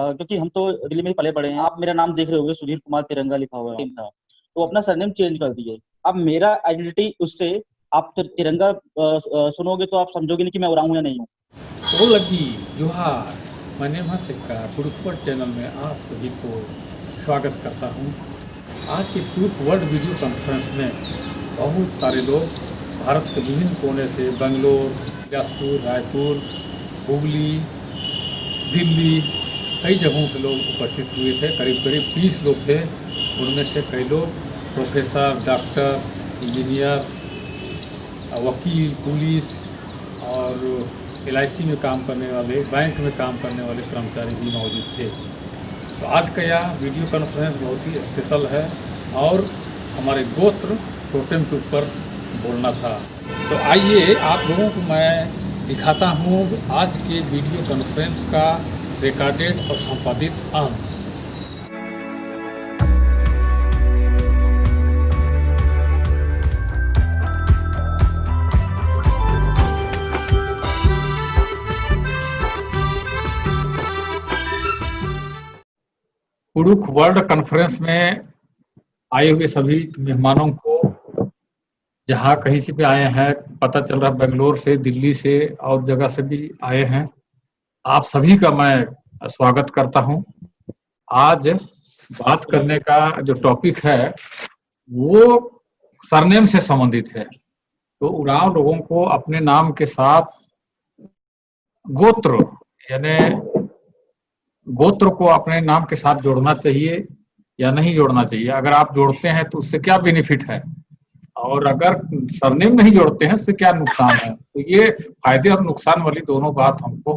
क्योंकि हम तो दिल्ली में ही पले बड़े हैं। आप मेरा नाम देख रहे होंगे, सुधीर कुमार तिरंगा लिखा हुआ है था, तो अपना सरनेम चेंज कर दिए। अब मेरा आइडेंटिटी उससे, आप तिरंगा सुनोगे तो आप समझोगे नहीं कि मैं उरांव हूं या नहीं हूँ। वो लगी जोहार, मैं नेहा सिक्का प्रूफ वर्ल्ड चैनल में आप सभी को स्वागत करता हूँ। आज के प्रूफ वर्ल्ड वीडियो कॉन्फ्रेंस में बहुत सारे लोग भारत के विभिन्न कोने से, बेंगलोर, बिलासपुर, रायपुर, हुगली, दिल्ली, कई जगहों से लोग उपस्थित हुए थे। करीब करीब 30 लोग थे। उनमें से कई लोग प्रोफेसर, डॉक्टर, इंजीनियर, वकील, पुलिस और LIC में काम करने वाले, बैंक में काम करने वाले कर्मचारी भी मौजूद थे। तो आज का यह वीडियो कॉन्फ्रेंस बहुत ही स्पेशल है और हमारे गोत्र टोटेम के ऊपर बोलना था। तो आइए आप लोगों को मैं दिखाता हूँ आज के वीडियो कॉन्फ्रेंस का रिकॉर्डेड और संपादित अंश। पुरुष वर्ल्ड कॉन्फ्रेंस में आए हुए सभी मेहमानों को, जहाँ कहीं से भी आए हैं, पता चल रहा बेंगलोर से, दिल्ली से और जगह से भी आए हैं, आप सभी का मैं स्वागत करता हूं। आज बात करने का जो टॉपिक है वो सरनेम से संबंधित है। तो उरांव लोगों को अपने नाम के साथ गोत्र यानी गोत्र को अपने नाम के साथ जोड़ना चाहिए या नहीं जोड़ना चाहिए। अगर आप जोड़ते हैं तो उससे क्या बेनिफिट है, और अगर सरनेम नहीं जोड़ते हैं उससे क्या नुकसान है। तो ये फायदे और नुकसान वाली दोनों बात हमको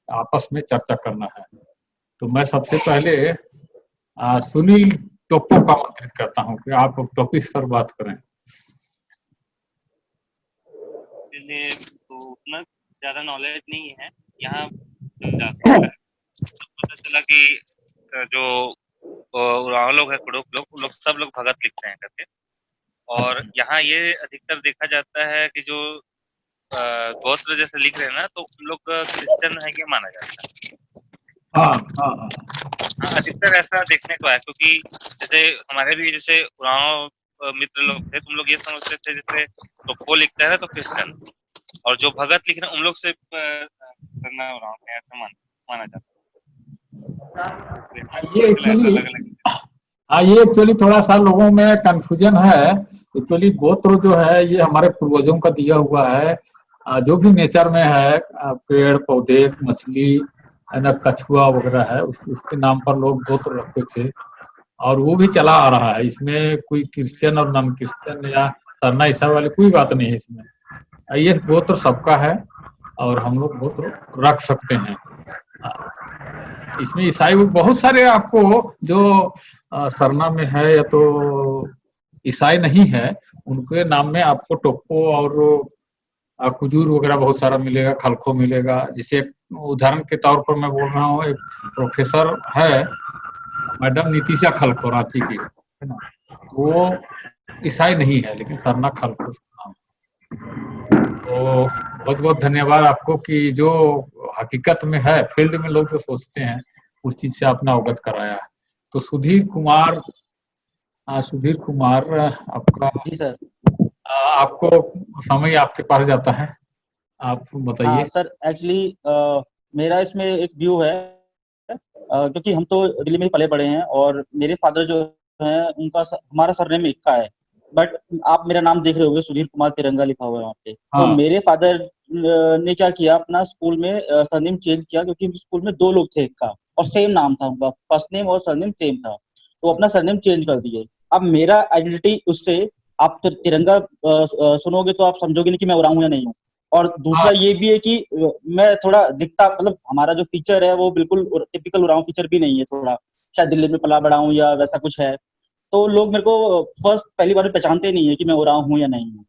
आपस में चर्चा करना है। तो मैं सबसे पहले सुनील टोप्पो का आमंत्रित करता हूं कि आप टॉपिक पर बात करें। तो उतना ज्यादा नॉलेज नहीं है यहाँ। पता चला कि जो उरांव लोग है, कुड़ुक लोग सब लोग भगत लिखते हैं करके। और यहाँ ये अधिकतर देखा जाता है कि जो गोत्र जैसे लिख रहे हैं ना, तो उन लोग क्रिश्चियन है ये माना जाता है। हाँ, अधिकतर ऐसा देखने को है, क्योंकि जैसे हमारे भी जैसे उरांव मित्र लोग थे, तुम लोग ये समझते थे जैसे टोप्पो लिखता है तो क्रिश्चियन, और जो भगत लिख रहे हैं उन लोग से उरांव है ऐसा माना जाता है। ये एक्चुअली थोड़ा सा लोगों में कंफ्यूजन है। एक्चुअली गोत्र जो है ये हमारे पूर्वजों का दिया हुआ है। जो भी नेचर में है, पेड़ पौधे, मछली, कछुआ वगैरह है, उसके नाम पर लोग गोत्र रखते थे और वो भी चला आ रहा है। इसमें कोई क्रिश्चियन और नॉन क्रिश्चियन या सरना ईसा वाली कोई बात नहीं है इसमें। ये गोत्र सबका है और हम लोग गोत्र रख सकते हैं। इसमें ईसाई बहुत सारे आपको जो सरना में है या तो ईसाई नहीं है, उनके नाम में आपको टोप्पो और कुजूर वगैरह बहुत सारा मिलेगा, खलखो मिलेगा। जैसे उदाहरण के तौर पर मैं बोल रहा हूँ, एक प्रोफेसर है मैडम नीतिशा खलखो, रांची की, है ना। वो ईसाई नहीं है लेकिन सरना खलखो नाम। तो बहुत बहुत धन्यवाद आपको कि जो हकीकत में है, फील्ड में लोग जो सोचते हैं उस चीज से आपने अवगत कराया। तो सुधीर कुमार आपका जी सर। आपको समय आपके पास जाता है, आप बताइए। सर एक्चुअली मेरा इसमें एक व्यू है, क्योंकि हम तो दिल्ली में ही पले बड़े हैं और मेरे फादर जो है उनका हमारा सरनेम एक का है। बट आप मेरा नाम देख रहे होंगे, सुधीर कुमार तिरंगा लिखा हुआ है वहाँ पे। तो मेरे फादर ने क्या किया, अपना स्कूल में सरनेम चेंज किया, क्योंकि स्कूल में 2 लोग थे एक का और सेम नाम था उनका, फर्स्ट नेम और सरनेम सेम था, तो अपना सरनेम चेंज कर दिए। अब मेरा आइडेंटिटी उससे, आप तिरंगा सुनोगे तो आप समझोगे नहीं कि मैं उरांव हूं या नहीं हूँ। और दूसरा ये भी है कि मैं थोड़ा दिखता, मतलब हमारा जो फीचर है वो बिल्कुल टिपिकल उरांव फीचर भी नहीं है, थोड़ा शायद दिल्ली में पला बड़ा हूँ या वैसा कुछ है। तो लोग मेरे को पहली बार पहचानते नहीं है कि मैं उरांव हूँ या नहीं हूँ।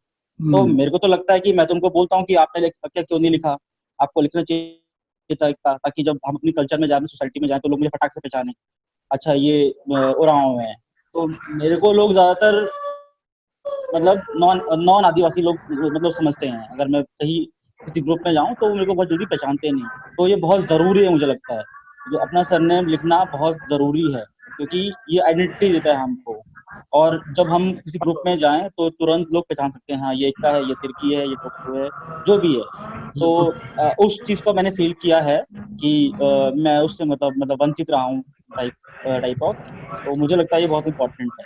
तो मेरे को तो लगता है कि मैं तुमको बोलता हूँ कि आपने क्या क्यों नहीं लिखा, आपको लिखना चाहिए था, ताकि जब हम अपनी कल्चर में जाए, सोसाइटी में जाए, तो लोग मुझे फटाक से पहचाने, अच्छा ये उरांव है। तो मेरे को लोग ज्यादातर मतलब नॉन आदिवासी लोग मतलब समझते हैं। अगर मैं कहीं किसी ग्रुप में जाऊं तो मेरे को बहुत जल्दी पहचानते नहीं, तो ये बहुत जरूरी है मुझे लगता है। ये अपना सरनेम लिखना बहुत ज़रूरी है, क्योंकि ये आइडेंटिटी देता है हमको। और जब हम किसी ग्रुप में जाएँ तो तुरंत लोग पहचान सकते हैं, हाँ, ये इक्का है, ये तिर्की है, ये टोकरू है, जो भी है। तो उस चीज़ को मैंने फ़ील किया है कि मैं उससे मतलब वंचित रहा हूँ, टाइप ऑफ। तो मुझे लगता है ये बहुत इम्पोर्टेंट है।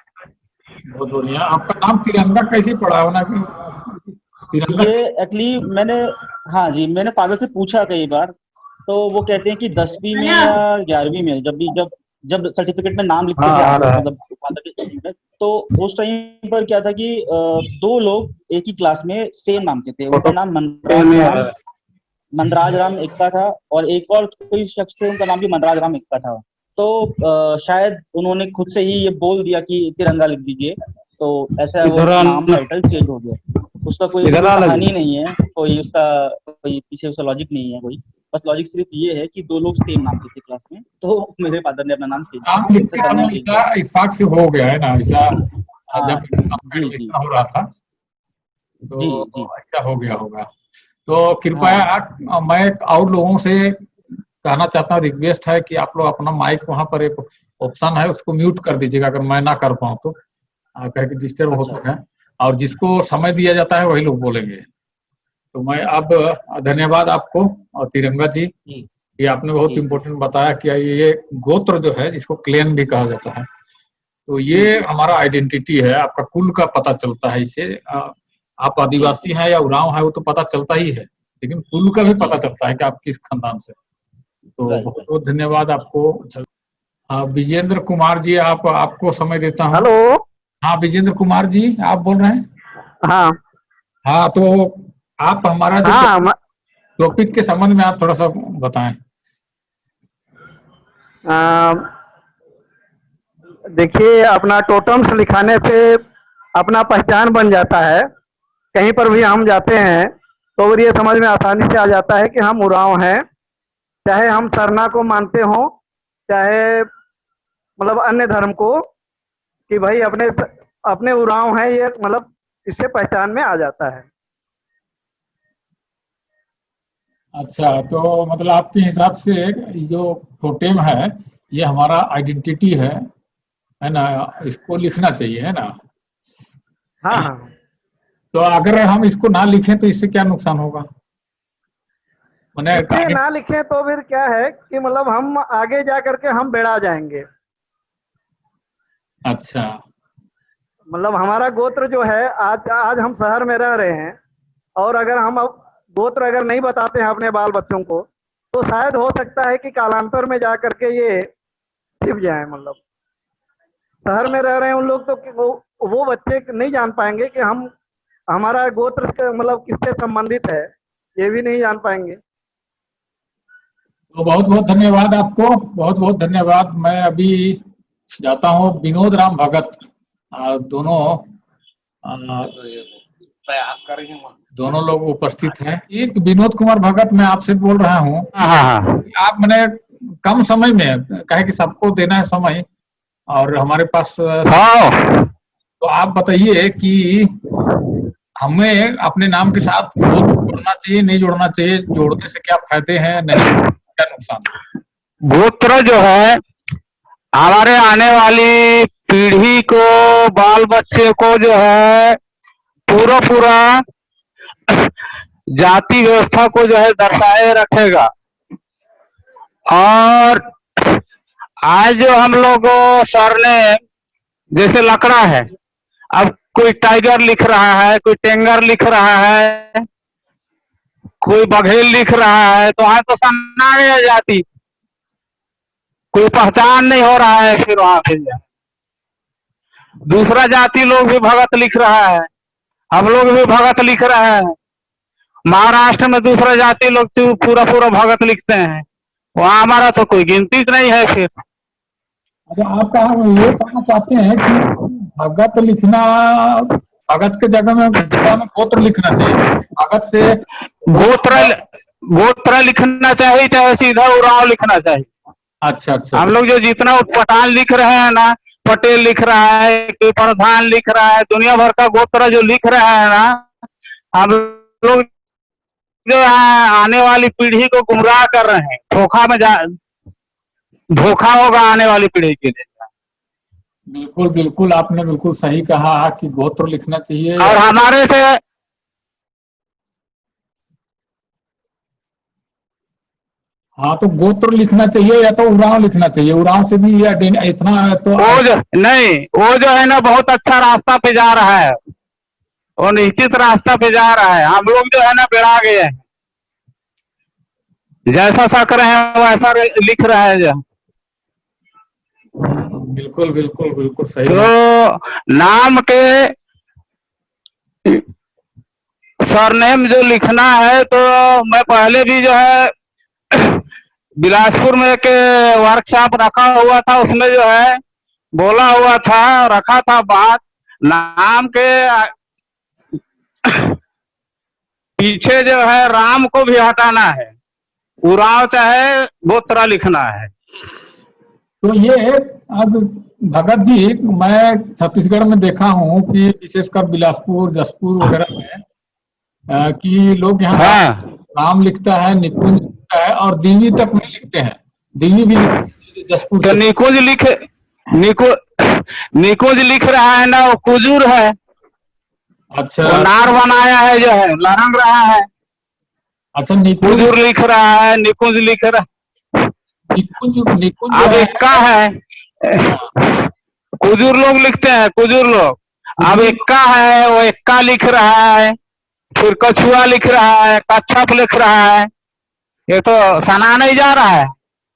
बहुत बढ़िया। आपका नाम तिरंगा कैसे पड़ा होना कि तिरंगा? ये एक्चुअली हाँ जी, मैंने फ़ादर से पूछा कई बार, तो वो कहते हैं कि 10वीं में या 11वीं में जब सर्टिफ़िकेट में नाम लिखते थे आप, मतलब फ़ादर के सर्टिफ़िकेट, तो उस टाइम पर क्या था कि 2 लोग एक ही क्लास में सेम नाम के थे। उनका नाम मनराज राम एक्का था, और एक और कोई शख्स थे, उनका नाम भी मनराज राम एक्का था। तो शायद उन्होंने खुद से ही ये बोल दिया कि तिरंगा लिख दीजिए, तो ऐसा वो नाम टाइटल चेंज हो गया। उसका कोई ऐसी कोई कहानी नहीं है, कोई पीछे उसका लॉजिक नहीं है कोई। बस लॉजिक सिर्फ ये है कि 2 लोग सेम नाम के थे क्लास में, तो मेरे फादर ने अपना नाम नाम लिखते समय सरनेम चेंज ऐसा कर इत्तेफाक से हो गया है ना, ऐसा हाँ, जब जी, जी। एडमिशन हो रहा था जी, तो जी। ऐसा हो गया होगा। तो कृपया हाँ, मैं और लोगों से कहना चाहता हूँ, रिक्वेस्ट है कि आप लोग अपना माइक, वहाँ पर एक ऑप्शन है, उसको म्यूट कर दीजिएगा अगर मैं ना कर पाऊँ तो, कहे कि डिस्टर्ब अच्छा। होता है। और जिसको समय दिया जाता है वही लोग बोलेंगे। तो मैं अब धन्यवाद आपको और तिरंगा जी, जी, ये आपने बहुत जी, इम्पोर्टेंट बताया कि ये गोत्र जो है, जिसको क्लेन भी कहा जाता है, तो जी, ये जी, हमारा आइडेंटिटी है, आपका कुल का पता चलता है इससे। आप जी, आदिवासी हैं या उरांव है वो तो पता चलता ही है, लेकिन कुल का भी जी, पता चलता है कि आप किस खानदान से। तो राइट, बहुत राइट। बहुत धन्यवाद आपको। विजेंद्र कुमार जी, आपको समय देता हूँ। हेलो। हाँ, विजेंद्र कुमार जी आप बोल रहे हैं? हाँ हाँ, तो आप हमारा जो हाँ टॉपिक के संबंध में आप थोड़ा सा बताएं। देखिए, अपना टोटम्स लिखाने से अपना पहचान बन जाता है। कहीं पर भी हम जाते हैं तो फिर ये समझ में आसानी से आ जाता है कि हम उरांव हैं, चाहे हम सरना को मानते हों, चाहे मतलब अन्य धर्म को, कि भाई अपने अपने उरांव हैं, ये मतलब इससे पहचान में आ जाता है। अच्छा, तो मतलब आपके हिसाब से जो टोटेम है ये हमारा आइडेंटिटी है ना, इसको लिखना चाहिए, है ना? हाँ हाँ। तो अगर हम इसको ना लिखें तो इससे क्या नुकसान होगा? मैंने इससे ना लिखें तो फिर क्या है कि मतलब हम आगे जा करके हम बेड़ा जाएंगे। अच्छा, मतलब हमारा गोत्र जो है, आज आज हम शहर में रह रहे हैं, और अगर हम अब गोत्र अगर नहीं बताते हैं अपने बाल बच्चों को, तो शायद हो सकता है कि कालांतर में जा करके ये छिप जाए। मतलब शहर में रह रहे हैं उन लोग, तो वो बच्चे नहीं जान पाएंगे कि हम हमारा गोत्र मतलब किससे संबंधित है, ये भी नहीं जान पाएंगे। तो बहुत बहुत धन्यवाद आपको, बहुत बहुत धन्यवाद। मैं अभी जाता हूँ। विनोद राम भगत, दोनों दोनों लोग उपस्थित हैं। एक विनोद कुमार भगत, मैं आपसे बोल रहा हूँ, हाँ हाँ हाँ। आप मैंने कम समय में कहे कि सबको देना है समय और हमारे पास, हाँ तो आप बताइए कि हमें अपने नाम के साथ गोत्र जोड़ना चाहिए, नहीं जोड़ना चाहिए? जोड़ने से क्या फायदे हैं, नहीं जोड़ने से क्या नुकसान है? गोत्र जो है हमारे आने वाली पीढ़ी को, बाल बच्चे को जो है पूरा पूरा जाति व्यवस्था को जो है दर्शाए रखेगा। और आज जो हम लोग सरने जैसे लकड़ा है, अब कोई टाइगर लिख रहा है, कोई टेंगर लिख रहा है, कोई बघेल लिख रहा है, तो वहां तो सन्ना गया जाति, कोई पहचान नहीं हो रहा है। फिर वहां पे दूसरा जाति लोग भी भगत लिख रहा है, हम लोग भी भगत लिख रहे हैं। महाराष्ट्र में दूसरा जाति लोग तो पूरा पूरा भगत लिखते हैं, वहां हमारा तो कोई गिनती नहीं है फिर। अच्छा, आप ये कहना चाहते हैं कि भगत लिखना, भगत के जगह में गोत्र लिखना चाहिए, भगत से गोत्र गोत्र लिखना चाहिए, चाहे सीधा उराव लिखना चाहिए। अच्छा अच्छा हम लोग जो जितना उटपटांग लिख रहे हैं ना, पटेल लिख रहा है, कोई प्रधान लिख रहा है, दुनिया भर का गोत्र जो लिख रहा है ना, हम लोग जो है आने वाली पीढ़ी को गुमराह कर रहे हैं, धोखा में धोखा होगा आने वाली पीढ़ी के लिए। बिल्कुल बिल्कुल, आपने बिल्कुल सही कहा कि गोत्र लिखना चाहिए। और हमारे से हाँ, तो गोत्र लिखना चाहिए या तो उरांव लिखना चाहिए, उरांव से भी या इतना तो वो जो नहीं, वो जो है ना बहुत अच्छा रास्ता पे जा रहा है, वो निश्चित रास्ता पे जा रहा है। हम लोग जो है ना बिड़ा गए हैं, जैसा सक रहे हैं वैसा लिख रहा है जो। बिल्कुल बिल्कुल बिल्कुल सही तो नाम के सरनेम जो लिखना है, तो मैं पहले भी जो है बिलासपुर में एक वर्कशॉप रखा हुआ था, उसमें जो है बोला हुआ था, रखा था बात, नाम के पीछे जो है राम को भी हटाना है, उराव चाहे गोत्रा लिखना है। तो ये अब भगत जी, मैं छत्तीसगढ़ में देखा हूँ कि विशेषकर बिलासपुर, जसपुर वगैरह में कि लोग यहाँ हाँ। राम लिखता है, निकुंज लिखता है, और दीवी तक में लिखते हैं, दीवी भी लिखते हैं जसपुर तो निकुंज लिख रहा है ना, वो कुजूर है। अच्छा, वो नार बनाया है जो है, लरंग रहा है। अच्छा, कुजूर लिख रहा है, निकुंज लिख रहा है। निकुंज अब इक्का है, कुजूर लोग लिखते हैं, कुजूर लोग। अब इक्का है, वो इक्का लिख रहा है, फिर कछुआ लिख रहा है, कच्छप लिख रहा है। ये तो सना नहीं जा रहा है,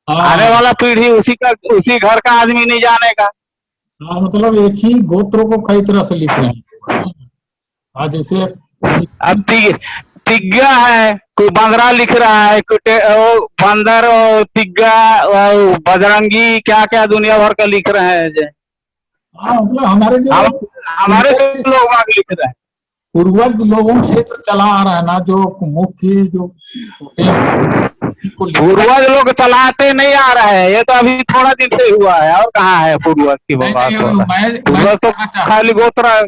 आने वाला पीढ़ी उसी घर का आदमी नहीं जानेगा। हाँ, मतलब एक ही गोत्रों को कई तरह से लिख रहे हैं। हाँ, जैसे अब तिग्गा है, कोई बंदरा लिख रहा है, बंदर और तिग्गा और बजरंगी, क्या क्या दुनिया भर का लिख रहे हैं। हाँ, मतलब हमारे लोग बाग लिख रहे हैं, पूर्वज लोगों से तो चला आ रहा है ना, जो मुख्य जो पूर्वज लोग चलाते नहीं आ रहा है, ये तो अभी थोड़ा दिन से हुआ है। और कहाँ है पूर्वज की बात? पूर्वज तो खाली गोत्रा।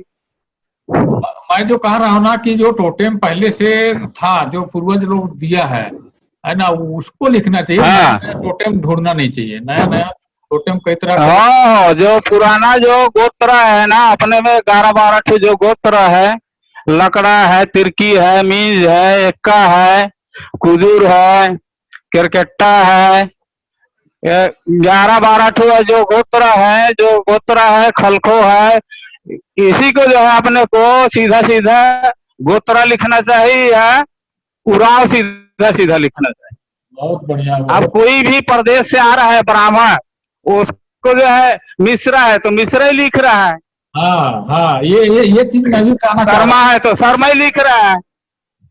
मैं जो कह रहा हूँ ना कि जो टोटेम पहले से था, जो पूर्वज लोग दिया है ना, उसको लिखना चाहिए। हाँ। नया टोटेम ढूंढना नहीं चाहिए, नया नया टोटेम कई तरह का। हाँ, जो पुराना जो गोत्रा है ना, अपने में 11-12 जो गोत्रा है, लकड़ा है, तिरकी है, मीज है, एक्का है, कुजूर है, किरकेट्टा है, 11-12 जो गोत्रा है, खलखो है। इसी को जो है अपने को सीधा सीधा गोत्रा लिखना चाहिए या उराव सीधा सीधा लिखना चाहिए। बहुत बढ़िया। अब कोई भी प्रदेश से आ रहा है ब्राह्मण, उसको जो है मिश्रा है तो मिश्रा ही लिख रहा है। हाँ हाँ, ये चीज मैं भी कहना चाह शर्मा है तो शर्मा ही लिख रहा है,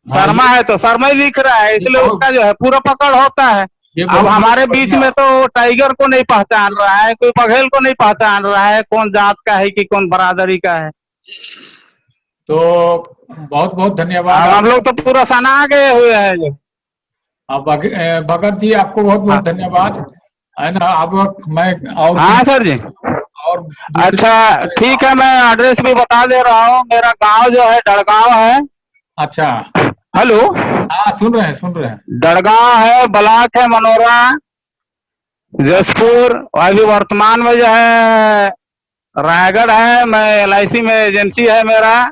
शर्मा है तो शर्मा ही लिख रहा है। इसलिए उसका जो है पूरा पकड़ होता है। अब हमारे बीच में तो टाइगर को नहीं पहचान रहा है, कोई बघेल को नहीं पहचान रहा है, कौन जात का है कि कौन बरादरी का है। तो बहुत बहुत धन्यवाद। हम लोग तो पूरा सना गए हुए हैं जो। भगत जी, आपको बहुत बहुत धन्यवाद, है ना। अब मैं और हाँ सर जी। और अच्छा ठीक है, मैं एड्रेस भी बता दे रहा हूँ। मेरा गांव जो है डड़गांव है। अच्छा, हेलो। हाँ, सुन रहे हैं। डड़गांव है, ब्लॉक है मनोरा, जसपुर। अभी वर्तमान में जो है रायगढ़ है। मैं LIC में एजेंसी है मेरा।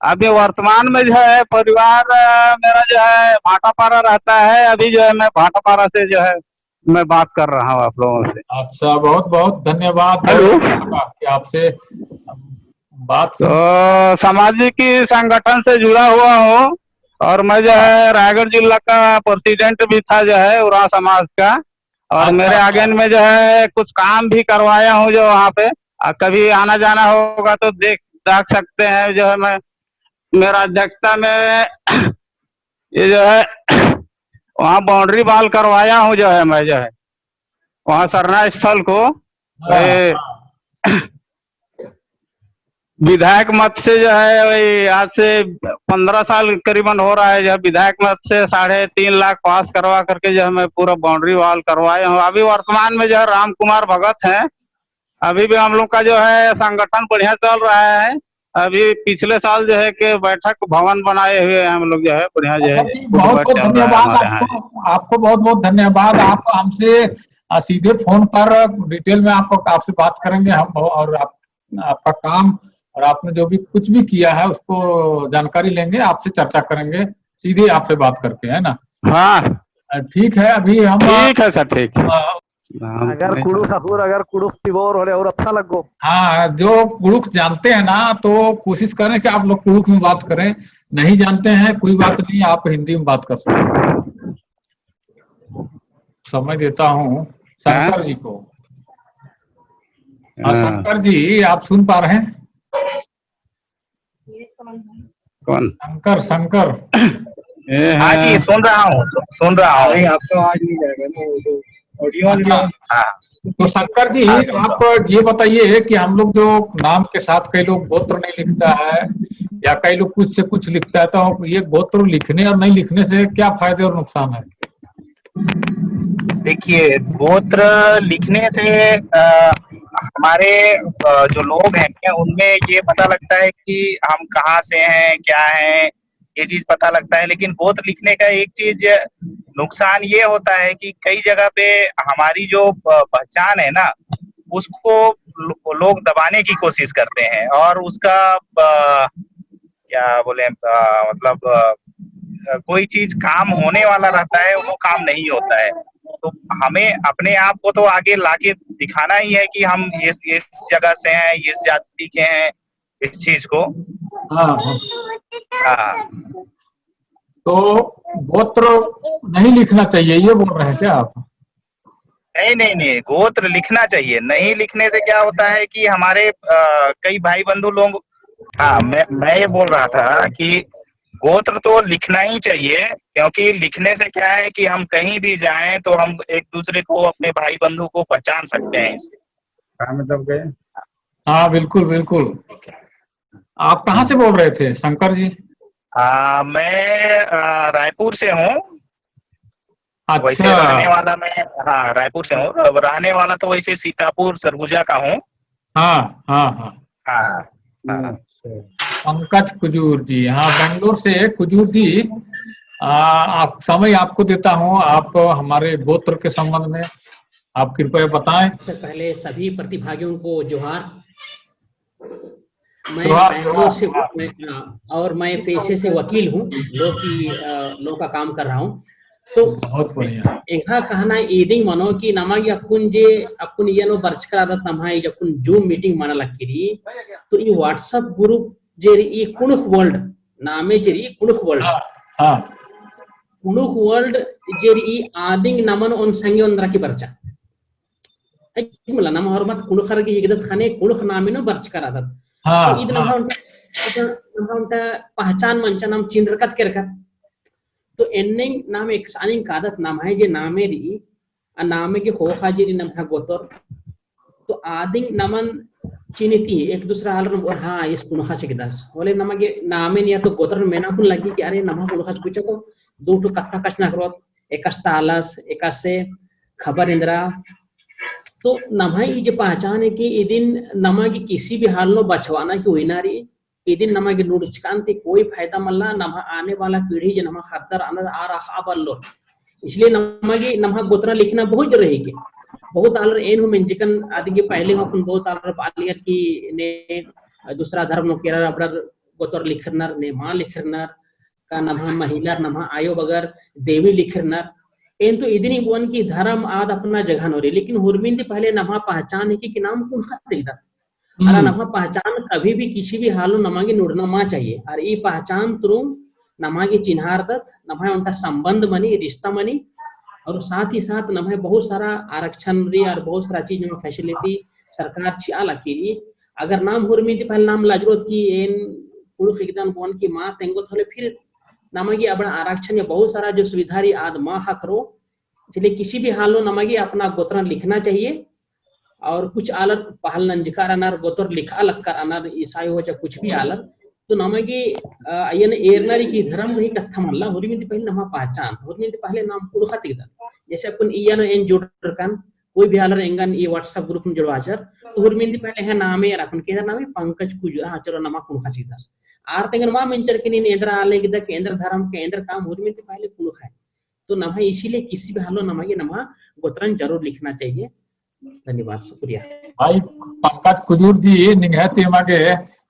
अभी वर्तमान में जो है परिवार मेरा जो है भाटापारा रहता है। अभी जो है मैं भाटापारा से जो है मैं बात कर रहा हूँ आप लोगों से। अच्छा, बहुत बहुत धन्यवाद। हेलो। कि आपसे बात तो सामाजिक संगठन से जुड़ा हुआ हूँ, और मैं जो है रायगढ़ जिला का प्रेसिडेंट भी था जो है उराव समाज का। और मेरे आगे में जो है कुछ काम भी करवाया हूँ जो वहाँ पे। कभी आना जाना होगा तो देख सकते हैं। जो है मैं मेरा अध्यक्षता में ये जो है वहाँ बाउंड्री वॉल करवाया हूँ जो है मैं, जो है वहाँ सरना स्थल को विधायक मत से जो है वही आज से 15 साल करीबन हो रहा है। जो विधायक मत से 3.5 लाख पास करवा करके जो है मैं पूरा बाउंड्री वॉल करवाया हूँ। अभी वर्तमान में जो है राम कुमार भगत हैं। अभी भी हम लोग का जो है संगठन बढ़िया चल रहा है। अभी पिछले साल जो है कि बैठक भवन बनाए हुए हैं हम लोग, जो है बढ़िया जो है। बहुत बहुत धन्यवाद आपको बहुत बहुत धन्यवाद। आप हमसे सीधे फोन पर डिटेल में आपसे बात करेंगे हम, और आपका काम और आपने जो भी कुछ भी किया है उसको जानकारी लेंगे, आपसे चर्चा करेंगे सीधे आपसे बात करके, है ना? हाँ ठीक है। अभी हम ठीक है सर, ठीक है। अगर कुड़ुख हसूर अगर कुड़ुख तिबोर होले और अच्छा लगो। हाँ, जो कुड़ुख जानते हैं ना तो कोशिश करें कि आप लोग कुड़ुख में बात करें, नहीं जानते हैं कोई बात नहीं, आप हिंदी में बात कर सकते हैं। समय देता हूँ शंकर जी को। शंकर जी, आप सुन पा रहे हैं? कौन? शंकर। हाँ जी, सुन रहा हूँ। आप तो आज नहीं जाएगा ना, ऑडियो। तो शंकर जी, आप ये बताइए कि हम लोग जो नाम के साथ कई लोग गोत्र नहीं लिखता है या कई लोग कुछ से कुछ लिखता है, तो ये गोत्र लिखने और नहीं लिखने से क्या फायदे और नुकसान है? देखिए, गोत्र लिखने से हमारे जो लोग हैं उनमें ये पता लगता है कि हम कहाँ से हैं, क्या हैं, ये चीज पता लगता है। लेकिन गोत्र लिखने का एक चीज नुकसान ये होता है कि कई जगह पे हमारी जो पहचान है ना, उसको लोग दबाने की कोशिश करते हैं, और उसका क्या बोले, मतलब कोई चीज काम होने वाला रहता है वो काम नहीं होता है। तो हमें अपने आप को तो आगे लाके दिखाना ही है कि हम इस जगह से हैं, इस जाति के हैं, इस चीज को। हाँ। तो गोत्र नहीं लिखना चाहिए ये बोल रहे हैं क्या आप? नहीं, गोत्र लिखना चाहिए। नहीं लिखने से क्या होता है कि हमारे कई भाई बंधु लोग, हाँ, मैं ये बोल रहा था कि गोत्र तो लिखना ही चाहिए, क्योंकि लिखने से क्या है कि हम कहीं भी जाएं तो हम एक दूसरे को, अपने भाई बंधु को पहचान सकते हैं इससे। मतलब गए? हाँ, बिल्कुल बिल्कुल। आप कहाँ से बोल रहे थे शंकर जी? मैं रायपुर से हूँ। अच्छा। वैसे रहने वाला मैं, हाँ, रायपुर से हूँ। रहने वाला तो वैसे सीतापुर सरगुजा का हूँ। हाँ हाँ हाँ हाँ। पंकज कुजूर जी, हाँ, बेंगलोर से। कुजूर जी, आप समय आपको देता हूँ, आप हमारे गोत्र के संबंध में आप कृपया बताएं। सबसे पहले सभी प्रतिभागियों को जोहार। मैं बेंगलोर से और मैं पेशे से वकील हूँ, लॉ का काम कर रहा हूँ। तो बहुत बढ़िया। यहाँ कहना ईदिंग मनो कि नमागी अपुन ये नो बर्च करा दत नमाई जपुन जूम मीटिंग माना लकीरी, तो ये व्हाट्सएप ग्रुप जेरी ये कुणुख वर्ल्ड नामे जेरी कुणुख वर्ल्ड, कुणुख वर्ल्ड जेरी आदिंग नमन उन संगे उन रखी बर्चा मला नम हरमत कुणुखर की हिगदत खाने कुणुख नामे नो बर्च करा दत। तो इधर नम्हा पहचान मंचा नाम चिन्ह रखत के रखत। तो एन्निंग नाम एक सानिंग कादत नाम है जे नामेरी नामे के खोखा जेरी नाम है गोतर। तो आदिंग नमन चिन्हती एक दूसरा हाल रम, हाँ इस कुणखा से किदास बोले नमगे नामे निया तो गोतर में ना कुन लगी कि अरे नमा कुणखा से पूछो तो दो तो कथा कशना करो एकस्ता आलस एकासे खबर इंद्रा। तो नमा ये जो पहचान है कि ये दिन नमा की किसी भी हाल नो बचवाना की हुई ना रही, ये दिन नमा के नुकसान थे कोई फायदा मल्ला नमा आने वाला पीढ़ी जो नमा खद्दर आ रहा बल्लो। इसलिए नमा गोत्रा लिखना बहुत जरूरी है। बहुत आलर एन हूँ जिकन आदि के पहले हम अपन बहुत आलर पालियर की ने दूसरा धर्म नो केरा अबर गोत्र लिखनर ने मां लिखनर का नमा महिला नमा आयो बगर देवी लिखनर एन तो इतनी वन की धर्म आद अपना जगह नोरी। लेकिन हुरमिंदी पहले नमा पहचान है कि नाम कुल खत अला नमा पहचान कभी भी किसी भी हालो नमागी नुड़ना मा चाहिए। और ये पहचान तुरुम नमागी चिन्हारदत नमा उनका संबंध मनी रिश्ता मनी, और साथ ही साथ नमा बहुत सारा आरक्षण री और बहुत सारा चीज नमा फैसिलिटी सरकार छियाला की। अगर नाम हुरमिंदी पहले नाम लाजरोत की एन कुल खिगदान बोन की मां तेंगो थोले फिर नमागी अब आरक्षण या बहुत सारा जो सुविधा री आद मां हकरो। इसलिए किसी भी हालो नमागी अपना गोत्र लिखना चाहिए। और कुछ आलर पहल नंजकार अनार गोत्र लिखा लक्कर अनार ईसाई हो चाहे कुछ भी आलर, तो नमागी अयन एरनारी की धर्म नहीं कथा मल्ला हुरमिंदी पहले नमा पहचान हुरमिंदी पहले नाम कुल खतिगदा। जैसे अपन इयन एन जोड़ कान कोई भी आलर एंगन ये व्हाट्सएप ग्रुप में जुड़वाचर तो हुरमिंदी पहले है नामे अपन केंद्र नामे पंकज कुज हाँ चलो नमा कुल खचिदास आर तेंगन मा मंचर के नी नेंद्र आले गिदा केंद्र धर्म केंद्र काम हुरमिंदी पहले कुल है। तो नम्हा इसीलिए किसी भी हालो नम्हा ये नम्हा गोत्रन जरूर लिखना चाहिए। धन्यवाद, शुक्रिया भाई पंकज कुजूर जी निगहती मागे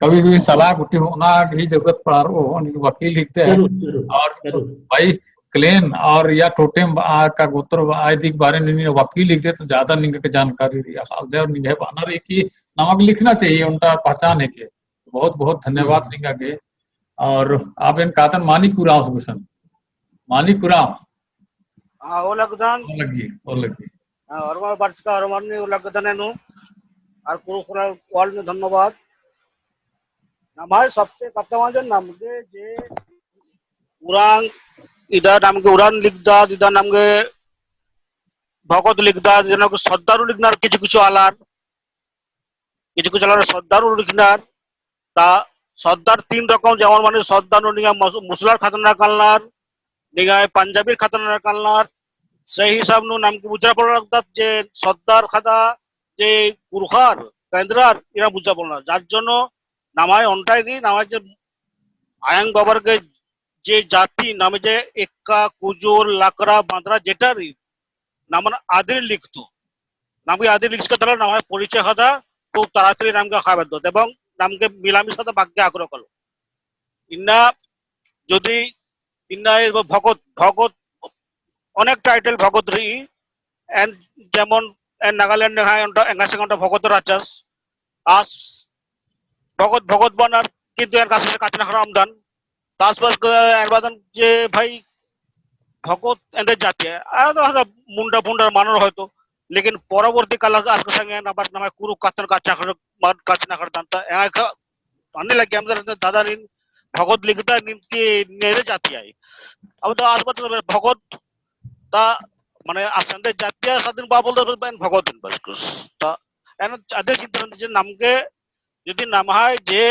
कभी कभी सलाह गुटी होना की जरूरत पड़ा रो वकील लिखते हैं। जरूर जरूर और जरूर भाई क्लेन और या टोटेम का गोत्र आदि के बारे में वकील लिखते तो ज्यादा निंग के जानकारी रही और निगह बना रही कि नमक लिखना चाहिए उनका पहचाने के। बहुत बहुत धन्यवाद निंगा के। और आप इन कातन मानिकपुरा सुगसन मानिकपुरा लगदान लगी और बर्च का और ने लगदान है नु और कुरुकुरा वर्ल्ड में धन्यवाद। हमारे सबसे कप्तान नाम के जे उरांग इधर नाम के उड़ान लिखदा इधर नाम के भगत लिखदा जना को सद्दारू लिखनार किछु किछु आलार सद्दारू लिखनार ता सद्दार 3 रकम जेमन माने सद्दारू निया मुसलार खतरनाक कालनार निगाय पंजाबी खतरनाक कालनार সেই হিসাব नु नाम के बुझा पड़ लगता जे सद्दार खादा जे गुरखार केंद्रार इरा बुझा पड़ना जार जनो नामाय ओंटाई दी नामाय जे आयंग बाबर के जे जाति नामे जे एक्का कुजोर लाकड़ा बांद्रा जेटारी नामन आदिर लिखतो नाम के आदिर लिखस के तरह नामाय परिचय खादा खूब ताड़ाताड़ी नाम के खाबे दो एवं नाम के मिलामिशा तो भाग्य आग्रह करो इन्ना যদি ইন্না ভগত ভগত অনেক টাইটেল ভগত রি এন্ড যেমন নাগাল্যান্ড হাই এঙ্গাসে ঘন্টা ভগত রাচাস আস ভগত ভগত বানার কিন্তু এর কাছে কাছে না রামদান তাসবাস এরবাদান যে ভাই ভগত এদের জাতি আর মুন্ডা ফুন্ডার মানর হয়তো लेकिन পরবর্তী কাল আজকে সঙ্গে নাবার নামে কুরু কাতন কাছে না করতাম তা এক অনেক লাগে আমাদের দাদা রিন भगत लिखता निनके नेरे जाती आई अब तो आज बात भगत ता माने आसंदे जातीय साधन बाबल तो बन भगत बस कुछ ता एन आदे चिंतन जे नाम के यदि नाम है जे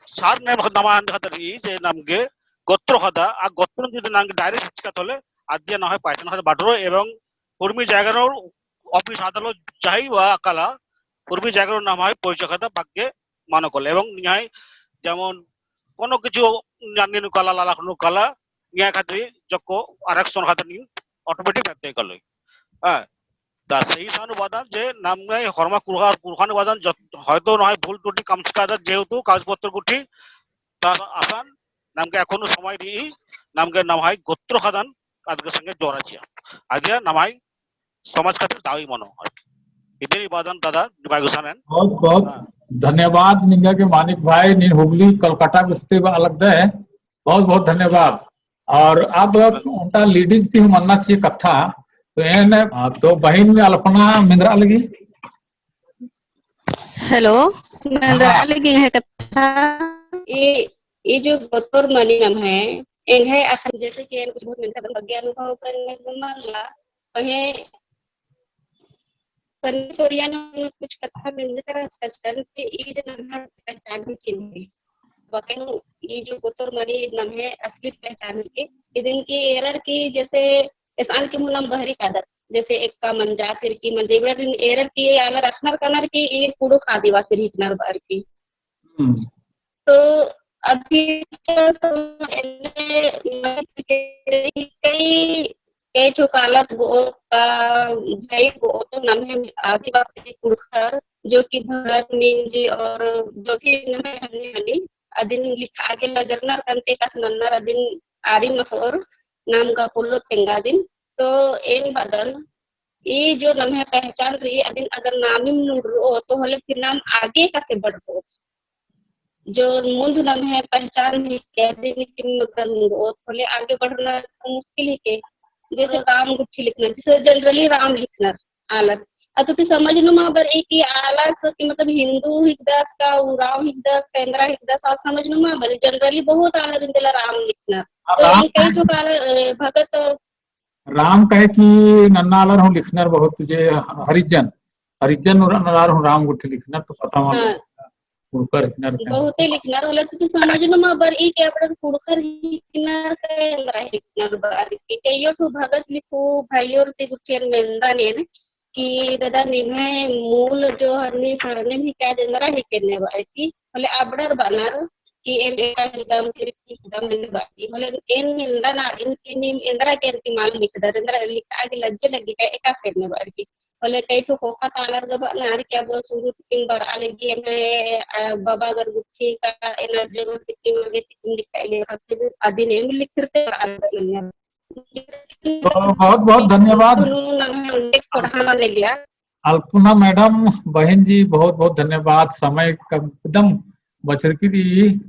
सार ने नाम खातरी जे नाम के गोत्र खाता आ गोत्र यदि नाम के डायरेक्ट शिक्षा तले आद्य ना है पाइथन खाते बाडरो एवं पूर्वी जायगार ऑफिस आदालत चाहि वा काला पूर्वी जायगार नाम है परिचय खाता भाग्य मानो कले एवं न्याय যেমন কোনো কিছু জানিনু কালা লালাখনু কালা নিয়া খাতরি জকো আরেকশন খাতরি অটোমেটিক ব্যক্তি কলই হ্যাঁ তা সেই অনুবাদন যে নাম নাই হরমা কুরহার কুরখান উপাদান হয়তো নয় ভুল ত্রুটি কামসকাদা যেহেতু কাগজপত্র গুটি তার আসান নামকে এখনো সময় দিই নামকে নাম হয় গোত্র খাদান কাজের সঙ্গে জড়াচ্ছি আগে নাম হয় সমাজ খাতির দাবি মনো इधर इबादन दादा दिवागुसानन बहुत बहुत धन्यवाद निंगा के मानिक भाई नी हुगली कलकत्ता गुस्ते अलग है बहुत बहुत धन्यवाद। और अब उनका लेडीज थी मन्ना चाहिए कथा तो एन तो बहन में अल्पना मिंद्रा लगी हेलो मिंद्रा लगी है कथा ये जो गोत्र मनी नाम है एक है आखिर जैसे कि कुछ बहुत मिलता है बग्या अनुभव करने को मानला पहे कोरियानो कुछ कथा मिलने का आजकल के ईद नाम पहचान भी चिन्ह वकन ये जो गोत्र मनी नाम है असली पहचान के इदन की एरर की जैसे इसान के मुलाम बहरी कादर जैसे एक का मंजा फिर की मंजेबड़ा एरर की आला रखनर कनर की ईर कुडो आदिवासी रीतनर बार की तो अभी कई ठुकालत भाई तो नाम है आदिवासी कुड़खर जो कि भगत मिंजी और जो कि नाम है हनी अदिन लिखा के लजरनर कंते का सननर अदिन आरी मसोर नाम का पुल्लो पेंगादिन तो इन बदल ये जो नाम है पहचान रही अदिन अगर नामिम नुरो तो हले फिर नाम आगे का से बढ़ो जो मुंद नाम है पहचान ही कह दिन कि मगर नुरो हले आगे बढ़ना तो मुश्किल ही के जैसे राम गुट्ठी लिखना जैसे जनरली राम लिखना आलत अतो तो समझ लो मां बर एक ही आलस कि मतलब हिंदू हिकदास का राम हिकदास केंद्रा हिकदास आप समझ लो मां बर जनरली बहुत आलत इंदला राम लिखना तो ये कई तो काल भगत राम कहे कि नन्नालर हूं लिखनर बहुत जे हरिजन हरिजन और नन्नालर हूं राम गुट्ठी लिखनर तो पता मालूम कुड़कर हिकनर बहुत ही लिखनर होला तो समझ लो मां बर एक अपने कुड़कर हिकनर केंद्रा हिकनर बार की कईयो तो भगत लिखो भाइयों ते गुट्ठियन मेंदा ने कि दादा निमे मूल जो हरनी सरने भी क्या देंदरा है करने वाली थी बोले अबड़र बनर कि em dam kritik dam mendebati oleh en in indra ke timal likda indra lik lajja lagi kayak eka serne barki oleh kai to ko khatalar gaba ngari kya bo suru ting bar ale gi me baba gar guthi ka ener jogo tikim mage tikim likai khatte adin em likhirte बहुत बहुत धन्यवाद Alpana madam, बहन जी, बहुत बहुत धन्यवाद। समय का एकदम बचत की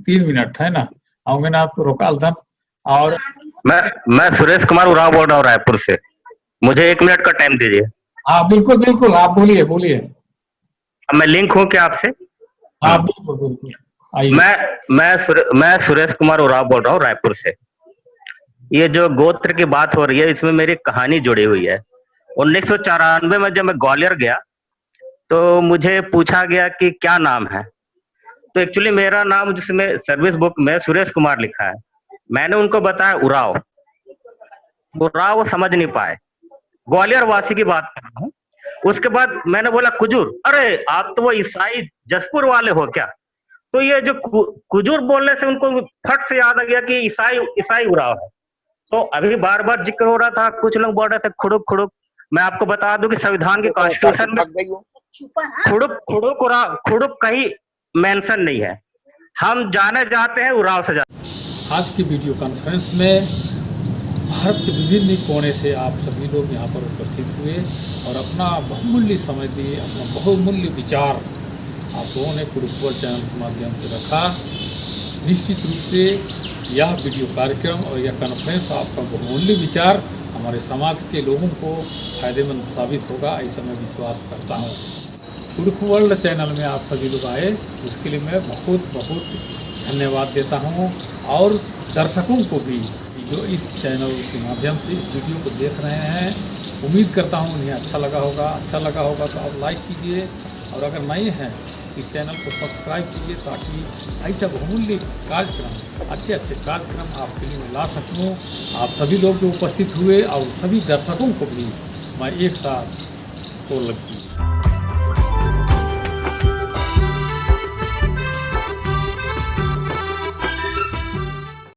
3 मिनट है ना, आओगे ना तो रोका अलदन। और मैं सुरेश कुमार उरांव बोल रहा हूँ रायपुर से, मुझे 1 मिनट का टाइम दीजिए। हाँ बिल्कुल बिल्कुल, आप बोलिए बोलिए। मैं लिंक हूँ क्या आपसे? हाँ बिल्कुल बिल्कुल, आइए। मैं सुरेश कुमार उरांव बोल रहा हूँ रायपुर से। ये जो गोत्र की बात हो रही है, इसमें मेरी कहानी जुड़ी हुई है। 1994 में जब मैं ग्वालियर गया तो मुझे पूछा गया कि क्या नाम है, तो एक्चुअली मेरा नाम जिसमें सर्विस बुक में सुरेश कुमार लिखा है, मैंने उनको बताया उरांव, वो समझ नहीं पाए। ग्वालियर वासी की बात कर रहा हूँ। उसके बाद मैंने बोला कुजूर, अरे आप तो वो ईसाई जसपुर वाले हो क्या? तो ये जो कुजूर बोलने से उनको फट से याद आ गया कि ईसाई उरांव है। तो अभी बार बार जिक्र हो रहा था, कुछ लोग बोल रहे थे खुड़ुक खुड़ुक। मैं आपको बता दूं कि संविधान के कॉन्स्टिट्यूशन में खुड़ुक कहीं मेंशन नहीं है। हम जाने जाते हैं उरांव से जाते। आज की वीडियो कॉन्फ्रेंस में भारत के विभिन्न कोने से आप सभी लोग यहाँ पर उपस्थित हुए और अपना बहुमूल्य समय दिए, अपना बहुमूल्य विचार आप लोगों ने कुरुक्षेत्र चैनल के माध्यम से रखा। निश्चित रूप से यह वीडियो कार्यक्रम और यह कॉन्फ्रेंस आपका बहुमूल्य विचार हमारे समाज के लोगों को फायदेमंद साबित होगा, ऐसा मैं विश्वास करता हूँ। कुरुक्षेत्र वर्ल्ड चैनल में आप सभी लोग आए, उसके लिए मैं बहुत बहुत धन्यवाद देता हूँ। और दर्शकों को भी जो इस चैनल के माध्यम से इस वीडियो को देख रहे हैं, उम्मीद करता हूँ उन्हें अच्छा लगा होगा तो आप लाइक कीजिए, और अगर नए हैं इस चैनल को सब्सक्राइब कीजिए, ताकि ऐसा बहुमूल्य कार्यक्रम, अच्छे कार्यक्रम आपके लिए मैं ला सकूँ। आप सभी लोग जो उपस्थित हुए और सभी दर्शकों को भी मैं एक साथ तो लगी